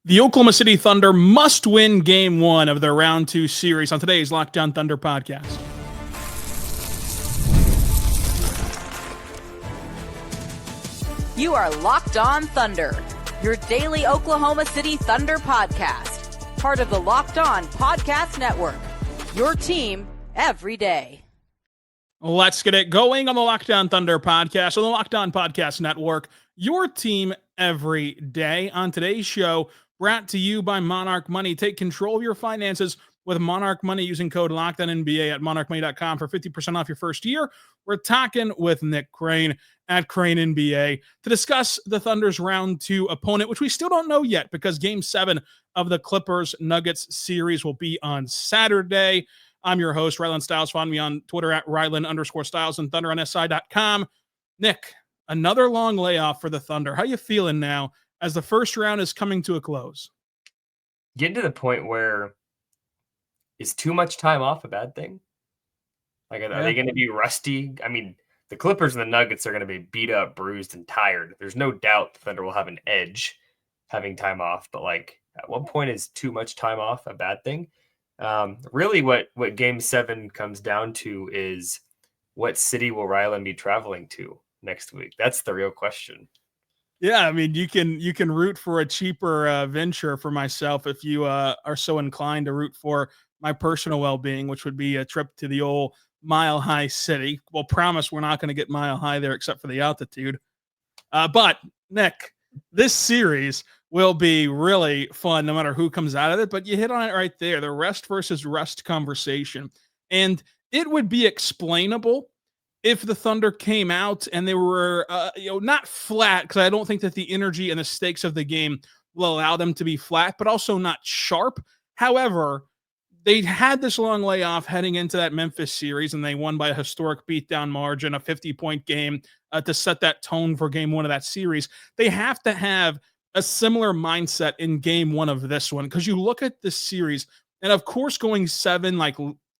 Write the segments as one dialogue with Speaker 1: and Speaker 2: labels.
Speaker 1: The Oklahoma City Thunder must win Game 1 of their Round 2 series on today's Locked On Thunder podcast.
Speaker 2: You are Locked On Thunder, your daily Oklahoma City Thunder podcast. Part of the Locked On Podcast Network, your team every day.
Speaker 1: Let's get it going on the Locked On Thunder podcast on the Locked On Podcast Network, your team every day. On today's show, brought to you by Monarch Money. Take control of your finances with Monarch Money using code LOCKEDONNBA at monarchmoney.com for 50% off your first year. We're talking with Nick Crain at Crain NBA to discuss the Thunder's round 2 opponent, which we still don't know yet because Game 7 of the Clippers-Nuggets series will be on Saturday. I'm your host, Rylan Stiles. Find me on Twitter at Rylan_Stiles and ThunderOnSI.com. Nick, another long layoff for the Thunder. How you feeling now as the first round is coming to a close?
Speaker 3: Getting to the point where is too much time off a bad thing? Like, are they going to be rusty? I mean, the Clippers and the Nuggets are going to be beat up, bruised, and tired. There's no doubt the Thunder will have an edge having time off. But, like, at what point is too much time off a bad thing? Really what Game 7 comes down to is what city will Rylan be traveling to next week? That's the real question.
Speaker 1: Yeah, I mean, you can root for a cheaper venture for myself if you are so inclined to root for my personal well-being, which would be a trip to the old Mile High City. We'll promise we're not going to get Mile High there except for the altitude. But, Nick, this series will be really fun no matter who comes out of it. But you hit on it right there, the rest versus rust conversation. And it would be explainable if the Thunder came out and they were, not flat, because I don't think that the energy and the stakes of the game will allow them to be flat, but also not sharp. However, they had this long layoff heading into that Memphis series, and they won by a historic beatdown margin, a 50-point game to set that tone for Game 1 of that series. They have to have a similar mindset in Game 1 of this one, because you look at this series, and of course, going 7,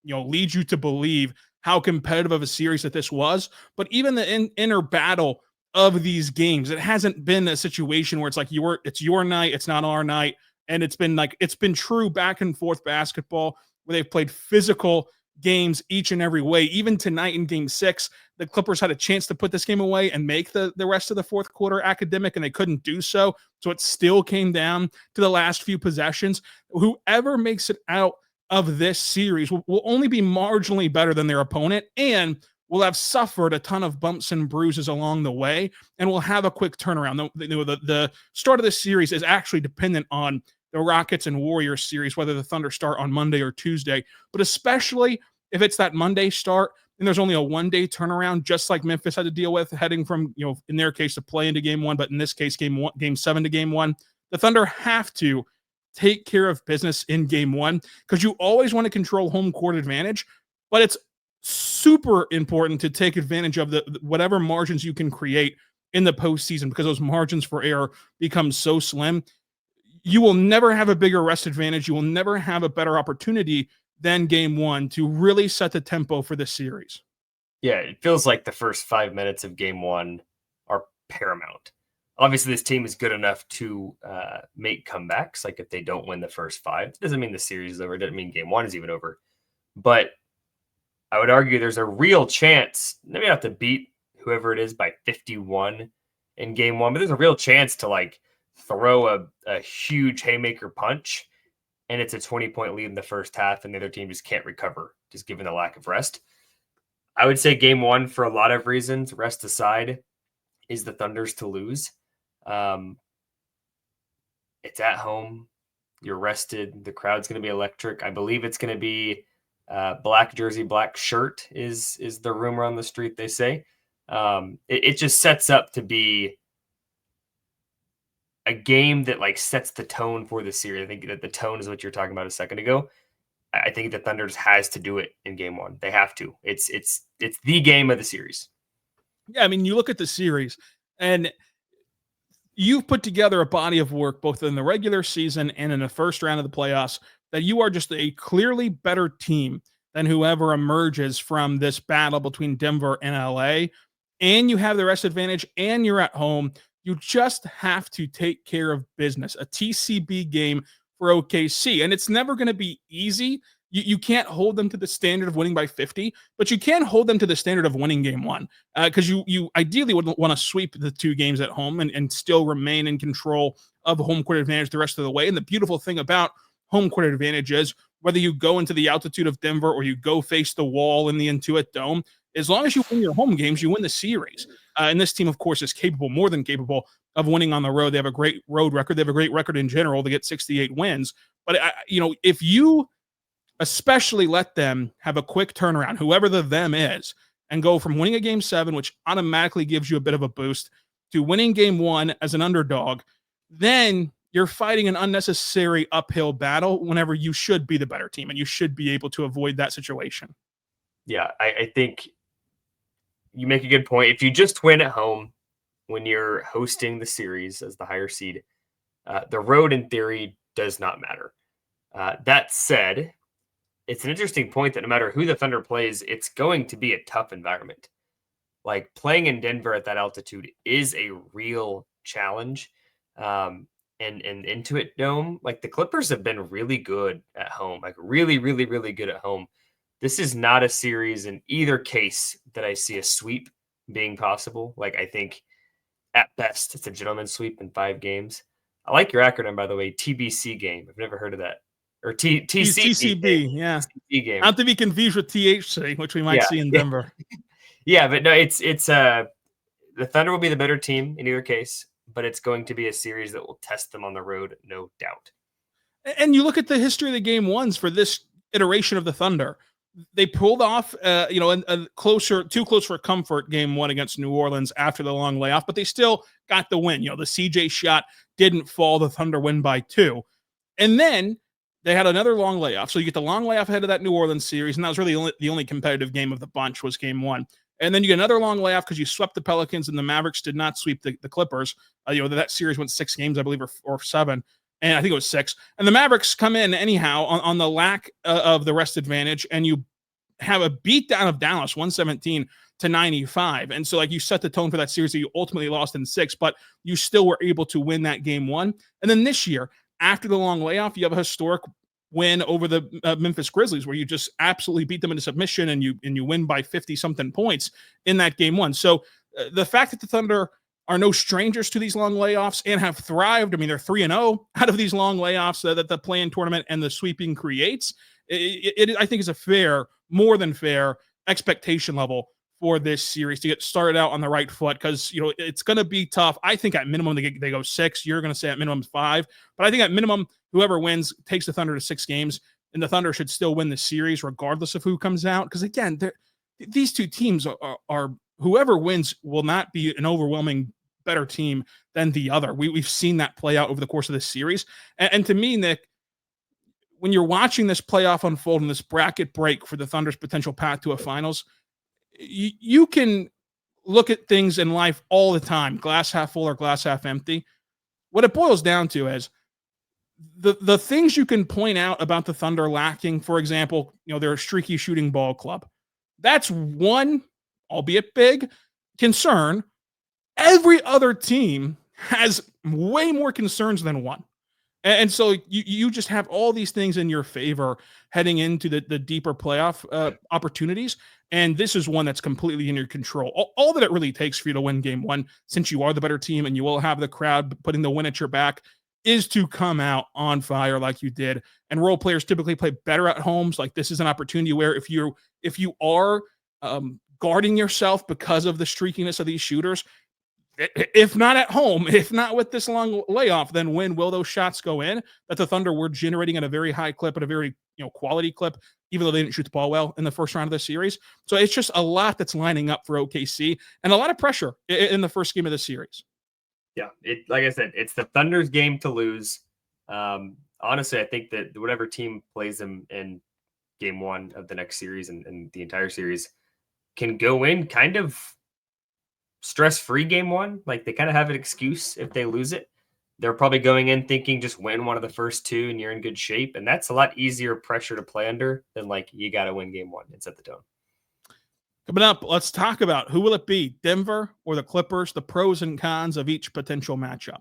Speaker 1: leads you to believe how competitive of a series that this was. But even the inner battle of these games, it hasn't been a situation where it's like it's your night, it's not our night. And it's been true back and forth basketball where they've played physical games each and every way. Even tonight in Game 6, the Clippers had a chance to put this game away and make the rest of the fourth quarter academic, and they couldn't do so. So it still came down to the last few possessions. Whoever makes it out of this series will only be marginally better than their opponent, and will have suffered a ton of bumps and bruises along the way, and will have a quick turnaround. The start of this series is actually dependent on the Rockets and Warriors series, whether the Thunder start on Monday or Tuesday. But especially if it's that Monday start, and there's only a one-day turnaround, just like Memphis had to deal with heading from, in their case, to play into Game 1, but in this case, Game 7 to Game 1, the Thunder have to take care of business in Game 1, because you always want to control home court advantage, but it's super important to take advantage of the whatever margins you can create in the postseason, because those margins for error become so slim. You will never have a bigger rest advantage. You will never have a better opportunity than Game 1 to really set the tempo for this series.
Speaker 3: Yeah, it feels like the first 5 minutes of Game 1 are paramount. Obviously, this team is good enough to make comebacks. Like, if they don't win the first 5, it doesn't mean the series is over. It doesn't mean Game 1 is even over. But I would argue there's a real chance, maybe not to beat whoever it is by 51 in Game 1, but there's a real chance to, throw a huge haymaker punch, and it's a 20-point lead in the first half, and the other team just can't recover, just given the lack of rest. I would say Game 1, for a lot of reasons, rest aside, is the Thunder's to lose. It's at home. You're rested. The crowd's going to be electric. I believe it's going to be black jersey, black shirt is the rumor on the street, they say. It just sets up to be a game that sets the tone for the series. I think that the tone is what you're talking about a second ago. I think the Thunder has to do it in Game 1. They have to. It's the game of the series.
Speaker 1: Yeah, I mean, you look at the series, and you've put together a body of work both in the regular season and in the first round of the playoffs that you are just a clearly better team than whoever emerges from this battle between Denver and LA. And you have the rest advantage, and you're at home. You just have to take care of business. A TCB game for OKC, and it's never going to be easy. You can't hold them to the standard of winning by 50, but you can hold them to the standard of winning game one, because you ideally would want to sweep the 2 games at home and still remain in control of home court advantage the rest of the way. And the beautiful thing about home court advantage is whether you go into the altitude of Denver or you go face the wall in the Intuit Dome, as long as you win your home games, you win the series. And this team, of course, is capable, more than capable, of winning on the road. They have a great road record. They have a great record in general to get 68 wins. But, if you especially let them have a quick turnaround, whoever the them is, and go from winning a game 7, which automatically gives you a bit of a boost, to winning game 1 as an underdog, then you're fighting an unnecessary uphill battle whenever you should be the better team, and you should be able to avoid that situation.
Speaker 3: Yeah, I think you make a good point. If you just win at home when you're hosting the series as the higher seed, the road in theory does not matter. That said, it's an interesting point that no matter who the Thunder plays, it's going to be a tough environment. Like, playing in Denver at that altitude is a real challenge. And Intuit Dome, like, the Clippers have been really good at home, like really, really, really good at home. This is not a series in either case that I see a sweep being possible. Like, I think at best it's a gentleman's sweep in 5 games. I like your acronym, by the way, TBC game. I've never heard of that. Or
Speaker 1: TCB, yeah.
Speaker 3: TCB game.
Speaker 1: Not to be confused with THC, which we might see in Denver.
Speaker 3: Yeah, but no, it's the Thunder will be the better team in either case, but it's going to be a series that will test them on the road, no doubt.
Speaker 1: And you look at the history of the game ones for this iteration of the Thunder. They pulled off, a too close for comfort game 1 against New Orleans after the long layoff, but they still got the win. The CJ shot didn't fall. The Thunder win by 2. And then they had another long layoff. So you get the long layoff ahead of that New Orleans series, and that was really the only competitive game of the bunch was game 1. And then you get another long layoff because you swept the Pelicans, and the Mavericks did not sweep the Clippers. That series went 6 games, I believe, or 7. And I think it was 6. And the Mavericks come in anyhow on the lack of the rest advantage, and you have a beatdown of Dallas, 117-95. And so, you set the tone for that series that you ultimately lost in 6, but you still were able to win that game 1. And then this year, after the long layoff, you have a historic win over the Memphis Grizzlies, where you just absolutely beat them into submission, and you win by 50-something points in that game 1. So the fact that the Thunder are no strangers to these long layoffs and have thrived. I mean, they're 3-0 out of these long layoffs that the play-in tournament and the sweeping creates. It I think is a more than fair expectation level for this series to get started out on the right foot, because it's going to be tough. I think at minimum they go 6. You're going to say at minimum 5, but I think at minimum whoever wins takes the Thunder to 6 games, and the Thunder should still win the series regardless of who comes out. Because again, these 2 teams are whoever wins will not be an overwhelming better team than the other. We've seen that play out over the course of this series, and to me, Nick, when you're watching this playoff unfold and this bracket break for the Thunder's potential path to a finals, you can look at things in life all the time, glass half full or glass half empty. What it boils down to is the things you can point out about the Thunder lacking. For example, they're a streaky shooting ball club. That's one, albeit big, concern. Every other team has way more concerns than one. And so you just have all these things in your favor heading into the deeper playoff opportunities. And this is one that's completely in your control. All that it really takes for you to win game 1, since you are the better team and you will have the crowd putting the win at your back, is to come out on fire like you did. And role players typically play better at homes. Like, this is an opportunity where if you are guarding yourself because of the streakiness of these shooters, if not at home, if not with this long layoff, then when will those shots go in that the Thunder were generating at a very high clip, at a very quality clip, even though they didn't shoot the ball well in the first round of the series? So it's just a lot that's lining up for OKC, and a lot of pressure in the first game of the series.
Speaker 3: Yeah, like I said, it's the Thunder's game to lose. Honestly, I think that whatever team plays them in game 1 of the next series and the entire series can go in kind of stress-free game 1. Like, they kind of have an excuse if they lose it. They're probably going in thinking just win one of the first 2 and you're in good shape. And that's a lot easier pressure to play under than, like, you got to win game 1 and set the tone.
Speaker 1: Coming up, let's talk about who will it be, Denver or the Clippers, the pros and cons of each potential matchup.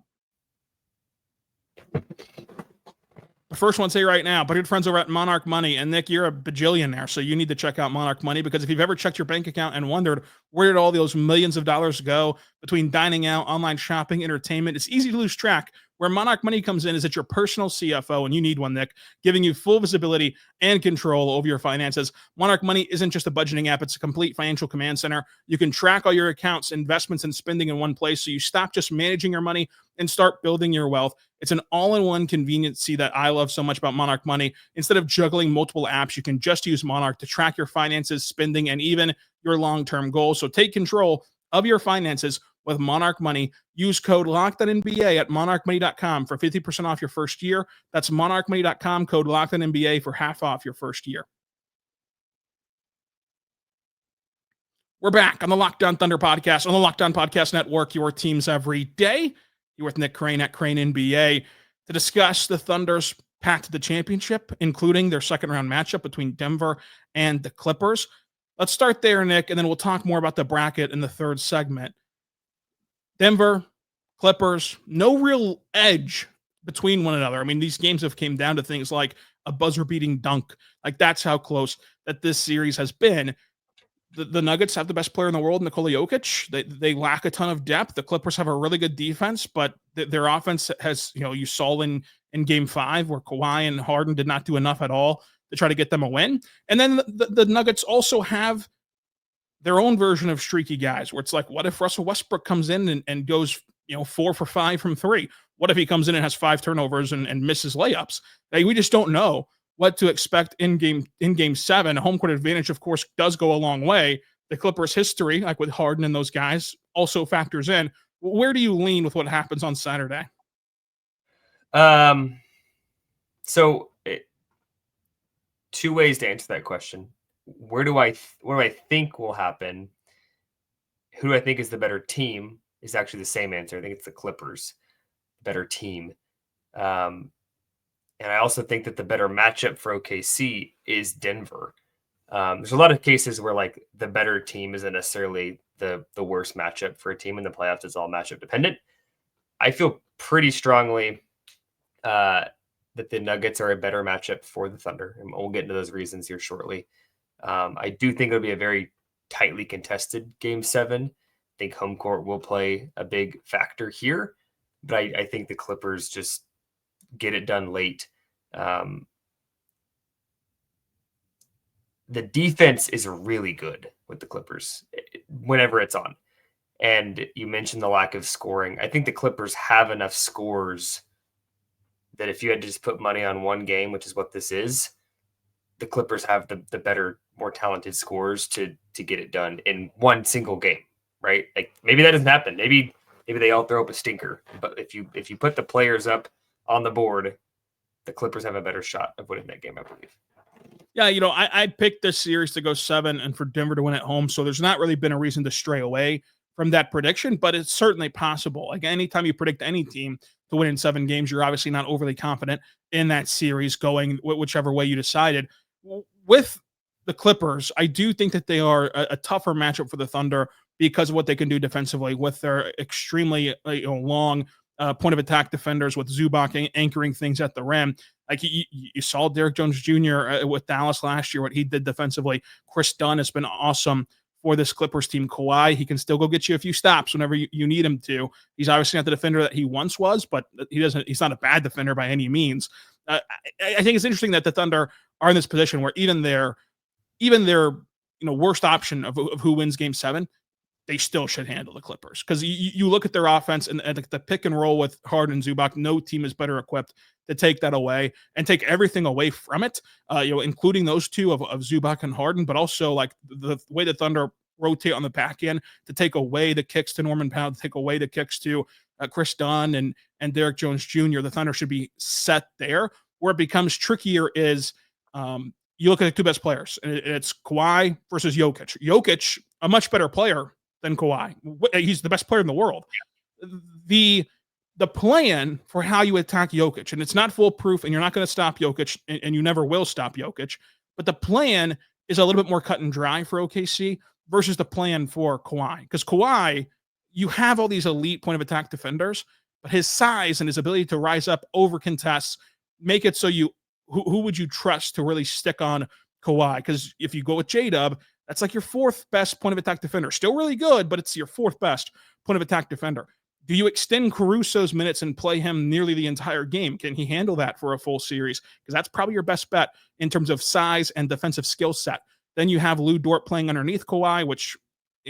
Speaker 1: The first one, say right now, but good friends over at Monarch Money. And Nick, you're a bajillionaire, so you need to check out Monarch Money, because if you've ever checked your bank account and wondered where did all those millions of dollars go between dining out, online shopping, entertainment, it's easy to lose track. Where Monarch Money comes in is that your personal CFO, and you need one, Nick, giving you full visibility and control over your finances. Monarch Money isn't just a budgeting app, it's a complete financial command center. You can track all your accounts, investments, and spending in one place, so you stop just managing your money and start building your wealth. It's an all-in-one conveniency that I love so much about Monarch Money. Instead of juggling multiple apps, you can just use Monarch to track your finances, spending, and even your long-term goals. So take control of your finances with Monarch Money. Use code LOCKEDONNBA at monarchmoney.com for 50% off your first year. That's monarchmoney.com, code LOCKEDONNBA for half off your first year. We're back on the Locked On Thunder podcast, on the Locked On Podcast Network, your teams every day. You're with Nick Crain at Crain NBA to discuss the Thunder's path to the championship, including their second round matchup between Denver and the Clippers. Let's start there, Nick, and then we'll talk more about the bracket in the third segment. Denver, Clippers, no real edge between one another. I mean, these games have came down to things like a buzzer-beating dunk. Like, that's how close that this series has been. The Nuggets have the best player in the world, Nikola Jokic. They lack a ton of depth. The Clippers have a really good defense, but their offense has, you saw in Game 5 where Kawhi and Harden did not do enough at all to try to get them a win. And then the Nuggets also have their own version of streaky guys, where it's like, what if Russell Westbrook comes in and goes 4 for 5 from 3? What if he comes in and has 5 turnovers and misses layups? We just don't know what to expect in game 7. A home court advantage, of course, does go a long way. The Clippers' history, like with Harden and those guys, also factors in. Where do you lean with what happens on Saturday?
Speaker 3: So two ways to answer that question. What do I think will happen? Who do I think is the better team is actually the same answer. I think it's the Clippers, better team. And I also think that the better matchup for OKC is Denver. There's a lot of cases where like the better team isn't necessarily the worst matchup for a team in the playoffs. It's all matchup dependent. I feel pretty strongly that the Nuggets are a better matchup for the Thunder, and we'll get into those reasons here shortly. I do think it'll be a very tightly contested Game 7. I think home court will play a big factor here, but I think the Clippers just get it done late. The defense is really good with the Clippers whenever it's on. And you mentioned the lack of scoring. I think the Clippers have enough scores that if you had to just put money on one game, which is what this is, the Clippers have the better, more talented scorers to get it done in one single game, right? Like maybe that doesn't happen. Maybe they all throw up a stinker. But if you put the players up on the board, the Clippers have a better shot of winning that game, I believe.
Speaker 1: Yeah, I picked this series to go 7 and for Denver to win at home, so there's not really been a reason to stray away from that prediction, but it's certainly possible. Like anytime you predict any team to win in 7 games, you're obviously not overly confident in that series going whichever way you decided. With the Clippers, I do think that they are a tougher matchup for the Thunder because of what they can do defensively with their extremely long point of attack defenders, with Zubac anchoring things at the rim. Like you saw Derek Jones Jr. With Dallas last year, what he did defensively. Chris Dunn has been awesome for this Clippers team. Kawhi, he can still go get you a few stops whenever you need him to. He's obviously not the defender that he once was, but he's not a bad defender by any means. I think it's interesting that the Thunder are in this position where even their worst option of who wins Game 7, they still should handle the Clippers, because you look at their offense and the pick and roll with Harden and Zubac. No team is better equipped to take that away and take everything away from it, including those two of Zubac and Harden, but also like the way the Thunder rotate on the back end to take away the kicks to Norman Powell, to take away the kicks to Chris Dunn and Derek Jones Jr. The Thunder should be set there. Where it becomes trickier is you look at the two best players, and it's Kawhi versus Jokic. Jokic, a much better player than Kawhi. He's the best player in the world. The plan for how you attack Jokic, and it's not foolproof, and you're not going to stop Jokic, and you never will stop Jokic, but the plan is a little bit more cut and dry for OKC versus the plan for Kawhi. Because Kawhi, you have all these elite point of attack defenders, but his size and his ability to rise up over contests make it so who would you trust to really stick on Kawhi? Because if you go with J-Dub, that's like your fourth best point of attack defender. Still really good, but it's your fourth best point of attack defender. Do you extend Caruso's minutes and play him nearly the entire game? Can he handle that for a full series? Because that's probably your best bet in terms of size and defensive skill set. Then you have Lou Dort playing underneath Kawhi, which,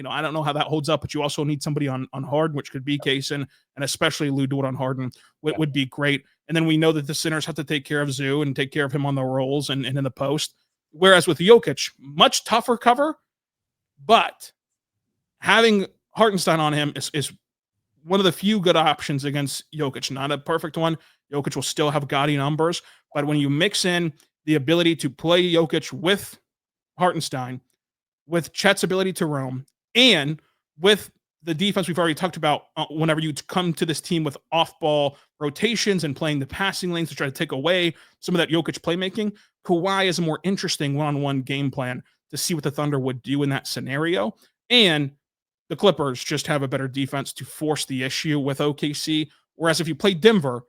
Speaker 1: I don't know how that holds up, but you also need somebody on Harden, which could be Kaysen, and especially Lou Dort on Harden would be great. And then we know that the centers have to take care of Zoo and take care of him on the rolls and in the post. Whereas with Jokic, much tougher cover, but having Hartenstein on him is one of the few good options against Jokic. Not a perfect one. Jokic will still have gaudy numbers, but when you mix in the ability to play Jokic with Hartenstein, with Chet's ability to roam, and with the defense we've already talked about, whenever you come to this team with off-ball rotations and playing the passing lanes to try to take away some of that Jokic playmaking, Kawhi is a more interesting one-on-one game plan to see what the Thunder would do in that scenario. And the Clippers just have a better defense to force the issue with OKC. Whereas if you play Denver,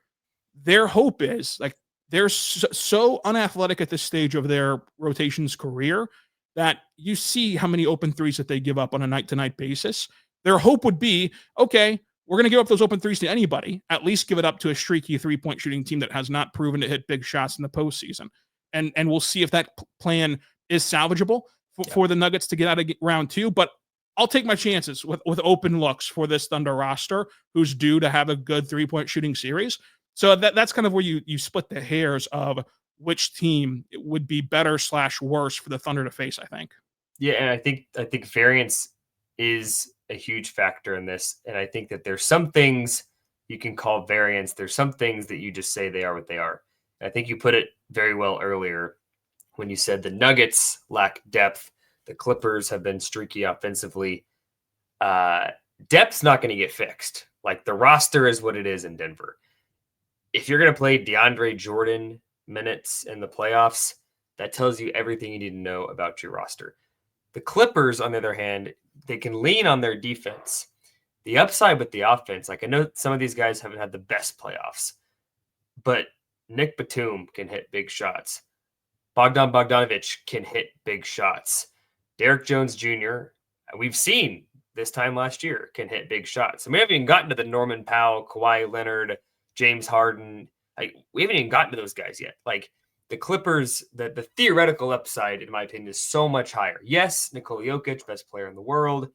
Speaker 1: their hope is, like, they're so unathletic at this stage of their rotations career that you see how many open threes that they give up on a night-to-night basis. Their hope would be, okay, we're going to give up those open threes to anybody, at least give it up to a streaky three-point shooting team that has not proven to hit big shots in the postseason. And we'll see if that plan is salvageable for the Nuggets to get out of round two. But I'll take my chances with open looks for this Thunder roster, who's due to have a good three-point shooting series. So that's kind of where you split the hairs of which team would be better / worse for the Thunder to face, I think.
Speaker 3: Yeah, and I think variance is a huge factor in this. And I think that there's some things you can call variance. There's some things that you just say they are what they are. And I think you put it very well earlier when you said the Nuggets lack depth. The Clippers have been streaky offensively. Depth's not going to get fixed. Like, the roster is what it is in Denver. If you're going to play DeAndre Jordan minutes in the playoffs, that tells you everything you need to know about your roster. The Clippers, on the other hand, they can lean on their defense. The upside with the offense, like, I know some of these guys haven't had the best playoffs, but Nick Batum can hit big shots. Bogdan Bogdanovic can hit big shots. Derek Jones Jr., we've seen this time last year, can hit big shots. And we haven't even gotten to the Norman Powell, Kawhi Leonard, James Harden. Like, we haven't even gotten to those guys yet. Like, the Clippers, the theoretical upside, in my opinion, is so much higher. Yes, Nikola Jokic, best player in the world.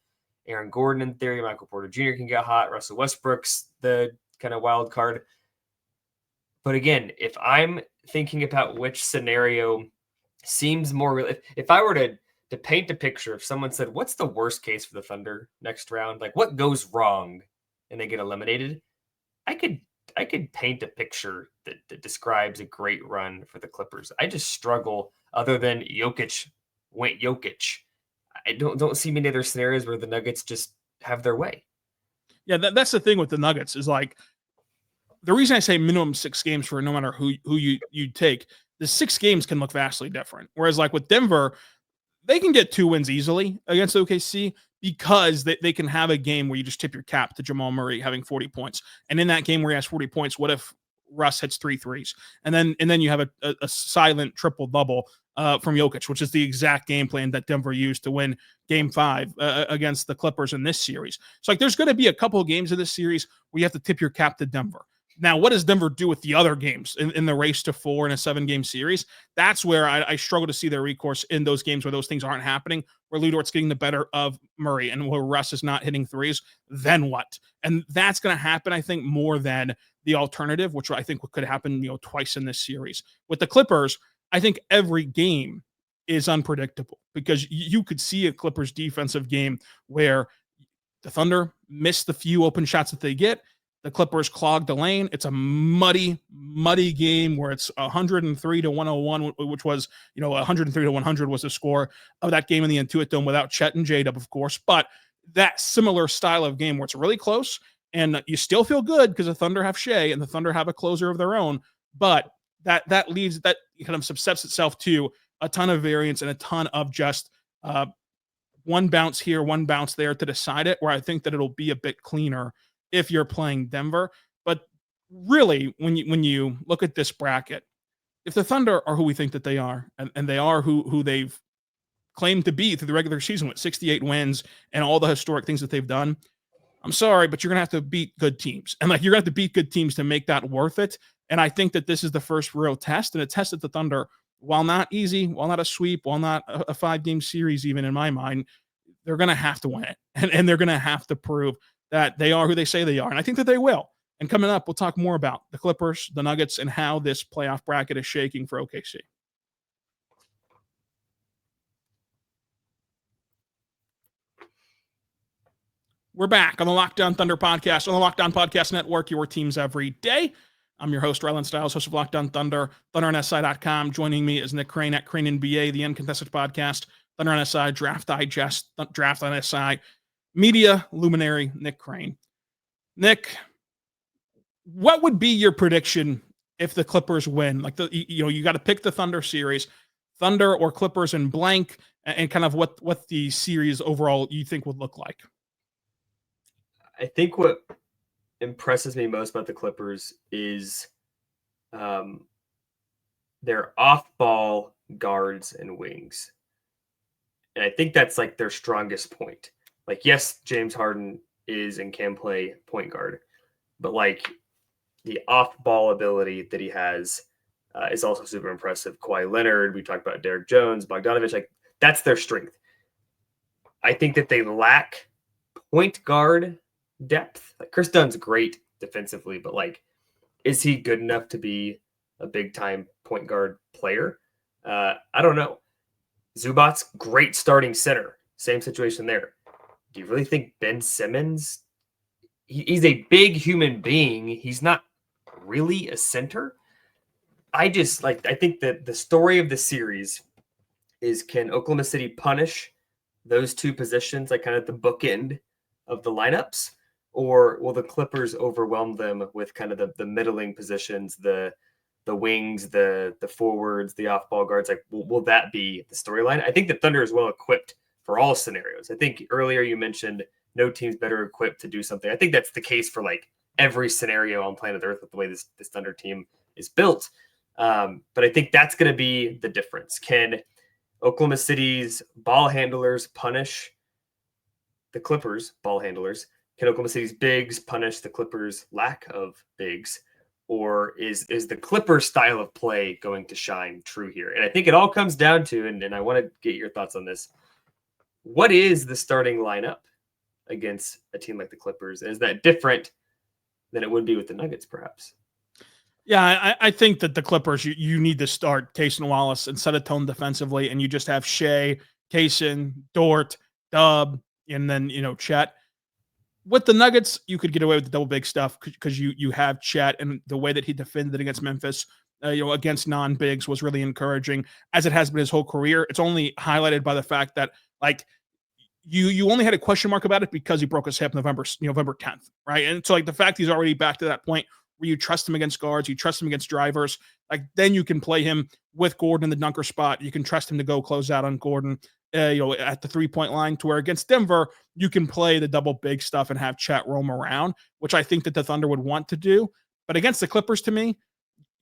Speaker 3: Aaron Gordon, in theory. Michael Porter Jr. can get hot. Russell Westbrook's the kind of wild card. But again, if I'm thinking about which scenario seems more real, if I were to paint a picture, if someone said, what's the worst case for the Thunder next round? Like, what goes wrong and they get eliminated? I could paint a picture that describes a great run for the Clippers. I just struggle, other than Jokic went Jokic. I don't see many other scenarios where the Nuggets just have their way.
Speaker 1: Yeah, that's the thing with the Nuggets, is like, the reason I say minimum 6 games for no matter who you take, the 6 games can look vastly different. Whereas, like, with Denver, they can get 2 wins easily against OKC because they can have a game where you just tip your cap to Jamal Murray having 40 points. And in that game where he has 40 points, what if Russ hits 3 threes? And then you have a silent triple-double from Jokic, which is the exact game plan that Denver used to win Game 5 against the Clippers in this series. So, like, there's going to be a couple of games in this series where you have to tip your cap to Denver. Now, what does Denver do with the other games in the race to 4 in a 7-game series? That's where I struggle to see their recourse in those games where those things aren't happening, where Lou Dort's getting the better of Murray and where Russ is not hitting threes. Then what? And that's going to happen, I think, more than the alternative, which I think could happen, twice in this series. With the Clippers, I think every game is unpredictable because you could see a Clippers defensive game where the Thunder miss the few open shots that they get. The Clippers clogged the lane. It's a muddy game where it's 103-101, which was, 103-100 was the score of that game in the Intuit Dome without Chet and J-Dub, of course. But that similar style of game where it's really close and you still feel good because the Thunder have Shea and the Thunder have a closer of their own. But that leaves, that kind of subsets itself to a ton of variance and a ton of just one bounce here, one bounce there to decide it, where I think that it'll be a bit cleaner if you're playing Denver. But really, when you look at this bracket, if the Thunder are who we think that they are, and they are who they've claimed to be through the regular season with 68 wins and all the historic things that they've done, I'm sorry, but you're going to have to beat good teams. And like, you're going to have to beat good teams to make that worth it. And I think that this is the first real test, and a test that the Thunder, while not easy, while not a sweep, while not a 5-game series, even in my mind, they're going to have to win it. And they're going to have to prove that they are who they say they are. And I think that they will. And coming up, we'll talk more about the Clippers, the Nuggets, and how this playoff bracket is shaking for OKC. We're back on the Locked On Thunder podcast, on the Locked On Podcast Network, your teams every day. I'm your host, Rylan Stiles, host of Locked On Thunder, ThunderOnSI.com. Joining me is Nick Crain at Crain NBA, the Uncontested Podcast, Thunder on SI, Draft Digest, Draft on SI, media luminary, Nick Crain. Nick, what would be your prediction if the Clippers win? Like, you got to pick the Thunder series, Thunder or Clippers in blank, and kind of what the series overall you think would look like.
Speaker 3: I think what impresses me most about the Clippers is their off-ball guards and wings. And I think that's like their strongest point. Like, yes, James Harden is and can play point guard, but like the off-ball ability that he has is also super impressive. Kawhi Leonard, we talked about Derek Jones, Bogdanovich, like that's their strength. I think that they lack point guard depth. Like, Chris Dunn's great defensively, but like, is he good enough to be a big time point guard player? I don't know. Zubac's great starting center. Same situation there. Do you really think Ben Simmons? He's a big human being. He's not really a center. I think that the story of the series is, can Oklahoma City punish those two positions, like kind of the bookend of the lineups, or will the Clippers overwhelm them with kind of the middling positions, the wings, the forwards, the off-ball guards? Like, will that be the storyline? I think the Thunder is well equipped for all scenarios. I think earlier you mentioned no team's better equipped to do something. I think that's the case for like every scenario on planet Earth with the way this Thunder team is built. But I think that's going to be the difference. Can Oklahoma City's ball handlers punish the Clippers' ball handlers? Can Oklahoma City's bigs punish the Clippers' lack of bigs? Or is the Clippers style of play going to shine true here? And I think it all comes down to, and I want to get your thoughts on this, what is the starting lineup against a team like the Clippers? Is that different than it would be with the Nuggets, perhaps?
Speaker 1: Yeah, I think that the Clippers, you need to start Cason Wallace and set a tone defensively, and you just have Shea, Cason, Dort, Dub, and then, Chet. With the Nuggets, you could get away with the double big stuff because you have Chet, and the way that he defended against Memphis, against non-bigs was really encouraging, as it has been his whole career. It's only highlighted by the fact that, like, you only had a question mark about it because he broke his hip November 10th, right? And so, like, the fact he's already back to that point where you trust him against guards, you trust him against drivers, like, then you can play him with Gordon in the dunker spot. You can trust him to go close out on Gordon, at the 3-point line, to where against Denver, you can play the double big stuff and have Chet roam around, which I think that the Thunder would want to do. But against the Clippers, to me,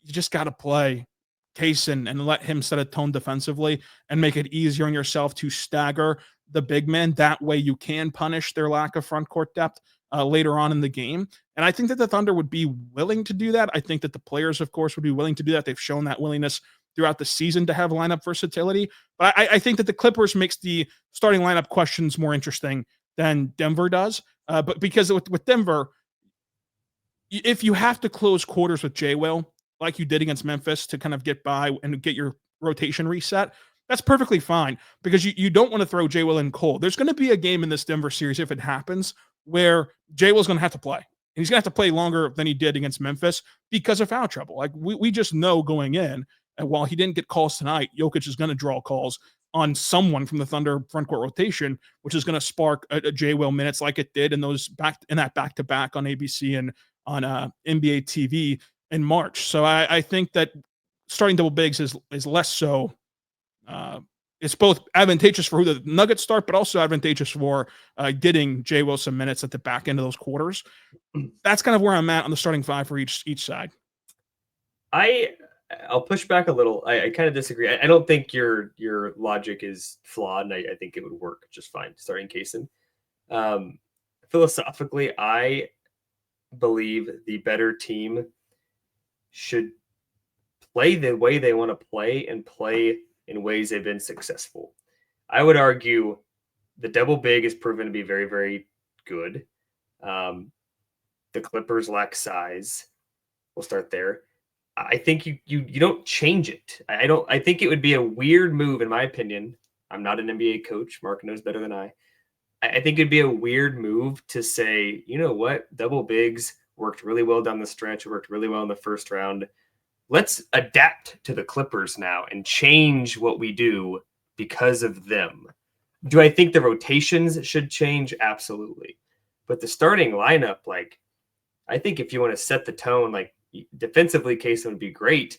Speaker 1: you just got to play Cason and let him set a tone defensively and make it easier on yourself to stagger the big men. That way you can punish their lack of front court depth later on in the game. And I think that the Thunder would be willing to do that. I think that the players, of course, would be willing to do that. They've shown that willingness throughout the season to have lineup versatility. But I think that the Clippers makes the starting lineup questions more interesting than Denver does. But because with Denver, if you have to close quarters with J-Will, like you did against Memphis, to kind of get by and get your rotation reset, that's perfectly fine, because you don't want to throw J-Will in cold. There's going to be a game in this Denver series, if it happens, where J-Will's going to have to play. And he's going to have to play longer than he did against Memphis because of foul trouble. Like, we just know going in, and while he didn't get calls tonight, Jokic is going to draw calls on someone from the Thunder front court rotation, which is going to spark a J-Will minutes like it did in that back-to-back on ABC and on NBA TV in March. So I think that starting double bigs is less so it's both advantageous for who the Nuggets start, but also advantageous for getting Jay Wilson minutes at the back end of those quarters. That's kind of where I'm at on the starting five for each side.
Speaker 3: I'll push back a little. I kind of disagree. I don't think your logic is flawed, and I think it would work just fine starting Kaysen. Philosophically, I believe the better team should play the way they want to play and play in ways they've been successful. I would argue the double big has proven to be very, very good. The Clippers lack size. We'll start there. I think you don't change it. I think it would be a weird move, in my opinion. I'm not an NBA coach. Mark knows better than I think it'd be a weird move to say, you know what, double bigs worked really well down the stretch. It worked really well in the first round. Let's adapt to the Clippers now and change what we do because of them. Do I think the rotations should change? Absolutely. But the starting lineup, like, I think if you want to set the tone, like, defensively, Kaysen would be great.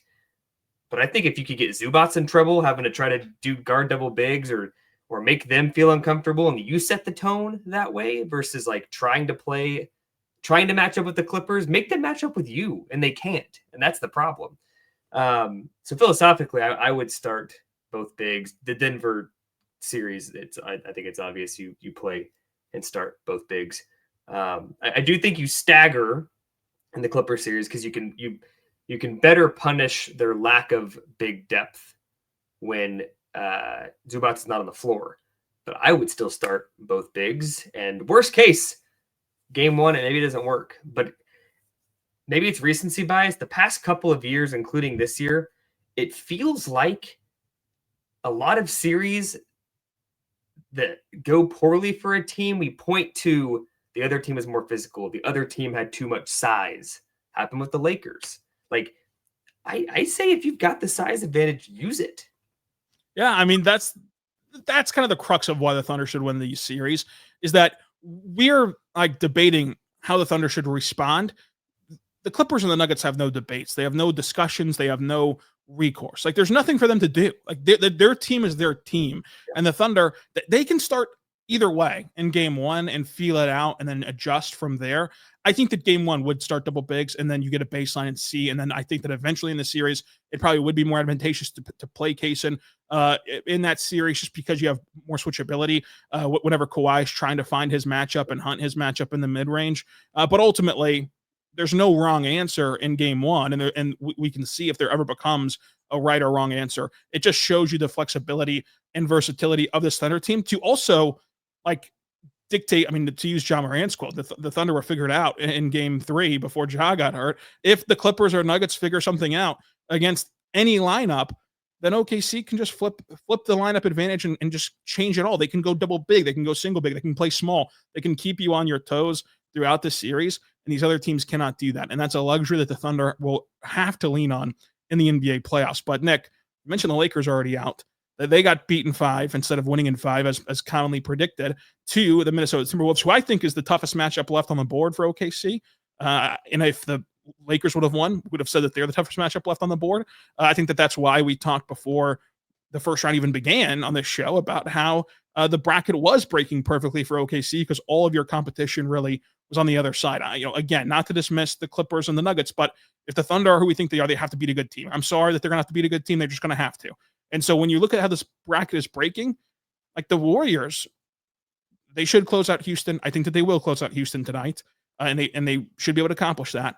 Speaker 3: But I think if you could get Zubats in trouble, having to try to do guard double bigs or make them feel uncomfortable, and you set the tone that way versus like trying to match up with the Clippers, make them match up with you, and they can't. And that's the problem. So philosophically, I would start both bigs. The Denver series, I think it's obvious you play and start both bigs. I do think you stagger in the Clipper series because you can better punish their lack of big depth when Zubats is not on the floor. But I would still start both bigs. And worst case, game one, and maybe it doesn't work, but maybe it's recency bias. The past couple of years, including this year, it feels like a lot of series that go poorly for a team, we point to the other team is more physical. The other team had too much size. Happened with the Lakers. Like, I say if you've got the size advantage, use it.
Speaker 1: Yeah, I mean, that's kind of the crux of why the Thunder should win the series, is that we're like debating how the Thunder should respond. The Clippers and the Nuggets have no debates. They have no discussions. They have no recourse. Like, there's nothing for them to do. Like, their team is their team. And the Thunder, they can start either way in game one and feel it out and then adjust from there. I think that game one would start double bigs, and then you get a baseline and see. And then I think that eventually in the series, it probably would be more advantageous to play Kaysen in that series, just because you have more switchability whenever Kawhi is trying to find his matchup and hunt his matchup in the mid-range. But ultimately, there's no wrong answer in game one, and we can see if there ever becomes a right or wrong answer. It just shows you the flexibility and versatility of this Thunder team to also like dictate. I mean, to use John Morant's quote, the Thunder were figured out in game three before Ja got hurt. If the Clippers or Nuggets figure something out against any lineup, then OKC can just flip the lineup advantage and just change it all. They can go double big. They can go single big. They can play small. They can keep you on your toes throughout the series. And these other teams cannot do that. And that's a luxury that the Thunder will have to lean on in the NBA playoffs. But Nick, you mentioned the Lakers already out. They got beaten 5 instead of winning in 5, as commonly predicted, to the Minnesota Timberwolves, who I think is the toughest matchup left on the board for OKC. And if the Lakers would have won, we would have said that they're the toughest matchup left on the board. I think that's why we talked before the first round even began on this show about how the bracket was breaking perfectly for OKC, because all of your competition really was on the other side. Again, not to dismiss the Clippers and the Nuggets, but if the Thunder are who we think they are, they have to beat a good team. I'm sorry that they're going to have to beat a good team. They're just going to have to. And so when you look at how this bracket is breaking, like the Warriors, they should close out Houston. I think that they will close out Houston tonight, and they should be able to accomplish that.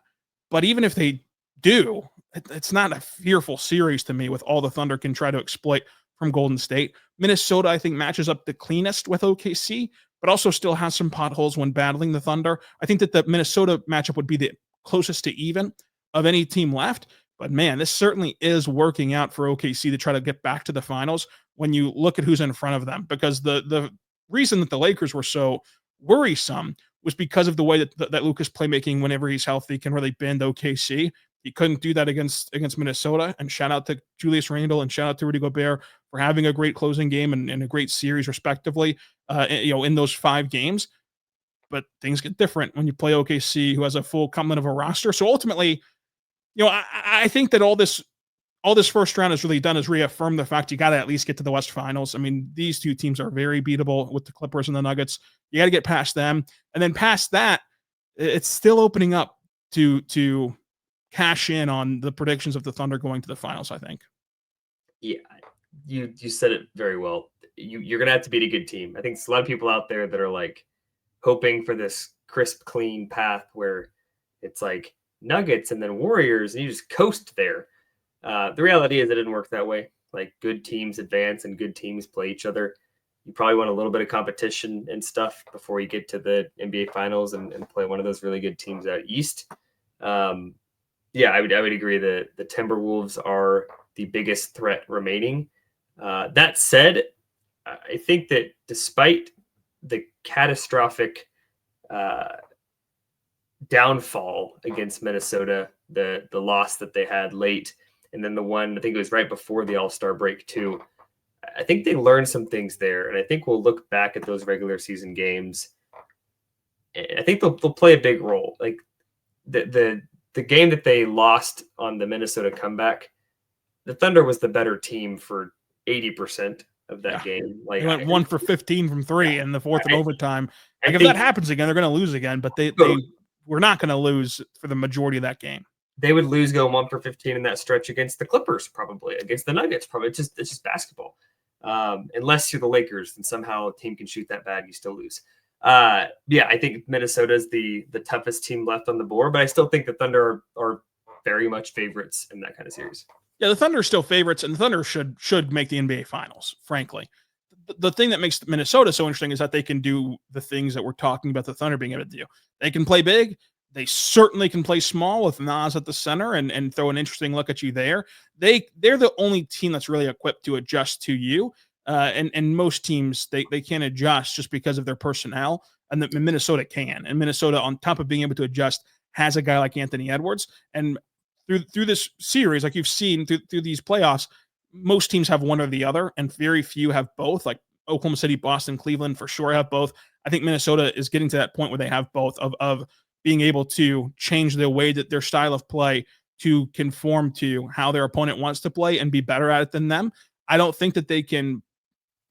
Speaker 1: But even if they do, it's not a fearful series to me with all the Thunder can try to exploit from Golden State. Minnesota, I think, matches up the cleanest with OKC, but also still has some potholes when battling the Thunder. I think that the Minnesota matchup would be the closest to even of any team left. But man, this certainly is working out for OKC to try to get back to the finals when you look at who's in front of them. Because the reason that the Lakers were so worrisome was because of the way that Luka's playmaking, whenever he's healthy, can really bend OKC. He couldn't do that against Minnesota. And shout out to Julius Randle and shout out to Rudy Gobert for having a great closing game and a great series, respectively, in those 5 games. But things get different when you play OKC, who has a full complement of a roster. So ultimately, I think that all this all this first round has really done is reaffirm the fact you got to at least get to the West Finals. I mean, these two teams are very beatable with the Clippers and the Nuggets. You got to get past them. And then past that, it's still opening up to cash in on the predictions of the Thunder going to the finals, I think.
Speaker 3: Yeah, you said it very well. You're going to have to beat a good team. I think there's a lot of people out there that are like hoping for this crisp, clean path where it's like Nuggets and then Warriors and you just coast there. The reality is it didn't work that way. Like good teams advance and good teams play each other. You probably want a little bit of competition and stuff before you get to the NBA finals and play one of those really good teams out East. Yeah, I would agree that the Timberwolves are the biggest threat remaining. That said, I think that despite the catastrophic downfall against Minnesota, the loss that they had late, and then the one, I think it was right before the All-Star break too, I think they learned some things there. And I think we'll look back at those regular season games. I think they'll play a big role. Like the game that they lost on the Minnesota comeback, the Thunder was the better team for 80% of that game. Like
Speaker 1: they went 1 for 15 from 3 in the fourth and overtime. Like if that happens again, they're going to lose again, but they were not going to lose for the majority of that game.
Speaker 3: They would lose going 1 for 15 in that stretch against the Clippers, probably against the Nuggets. Probably it's just basketball. Unless you're the Lakers and somehow a team can shoot that bad, you still lose. Yeah, I think Minnesota is the toughest team left on the board, but I still think the Thunder are very much favorites in that kind of series.
Speaker 1: Yeah, the Thunder are still favorites, and the Thunder should make the NBA Finals, frankly. The thing that makes Minnesota so interesting is that they can do the things that we're talking about the Thunder being able to do. They can play big. They certainly can play small with Nas at the center and throw an interesting look at you there. They're the only team that's really equipped to adjust to you. And most teams, they can't adjust just because of their personnel. And Minnesota can. And Minnesota, on top of being able to adjust, has a guy like Anthony Edwards. And through this series, like you've seen through these playoffs, most teams have one or the other, and very few have both. Like Oklahoma City, Boston, Cleveland for sure have both. I think Minnesota is getting to that point where they have both of being able to change the way that their style of play to conform to how their opponent wants to play and be better at it than them. I don't think that they can,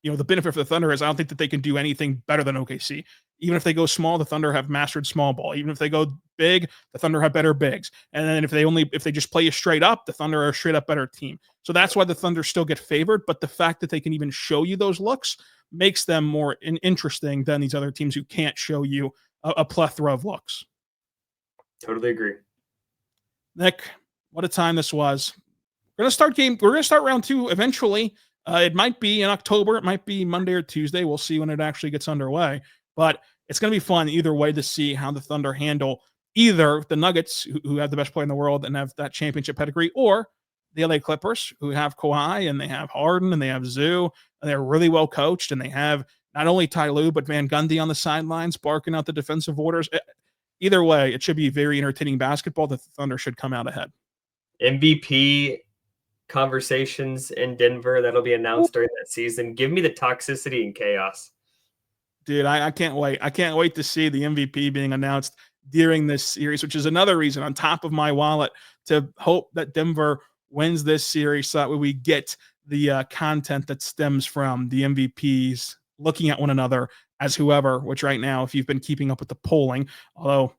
Speaker 1: the benefit for the Thunder is I don't think that they can do anything better than OKC. Even if they go small, the Thunder have mastered small ball. Even if they go big, the Thunder have better bigs. And then if they just play you straight up, the Thunder are a straight up better team. So that's why the Thunder still get favored. But the fact that they can even show you those looks makes them more interesting than these other teams who can't show you a plethora of looks.
Speaker 3: Totally agree.
Speaker 1: Nick, what a time this was. We're going to start round 2 eventually. It might be in October. It might be Monday or Tuesday. We'll see when it actually gets underway. But it's going to be fun either way to see how the Thunder handle either the Nuggets, who have the best player in the world and have that championship pedigree, or the LA Clippers, who have Kawhi and they have Harden and they have Zoo, and they're really well coached, and they have not only Ty Lue, but Van Gundy on the sidelines barking out the defensive orders. Either way, it should be very entertaining basketball. The Thunder should come out ahead.
Speaker 3: MVP conversations in Denver that'll be announced during that season. Give me the toxicity and chaos.
Speaker 1: Dude, I can't wait. I can't wait to see the MVP being announced during this series, which is another reason on top of my wallet to hope that Denver wins this series so that way we get the content that stems from the MVPs looking at one another as whoever, which right now, if you've been keeping up with the polling, although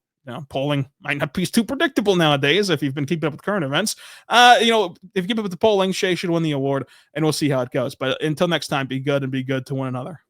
Speaker 1: polling might not be too predictable nowadays if you've been keeping up with current events, if you keep up with the polling, Shea should win the award, and we'll see how it goes. But until next time, be good and be good to one another.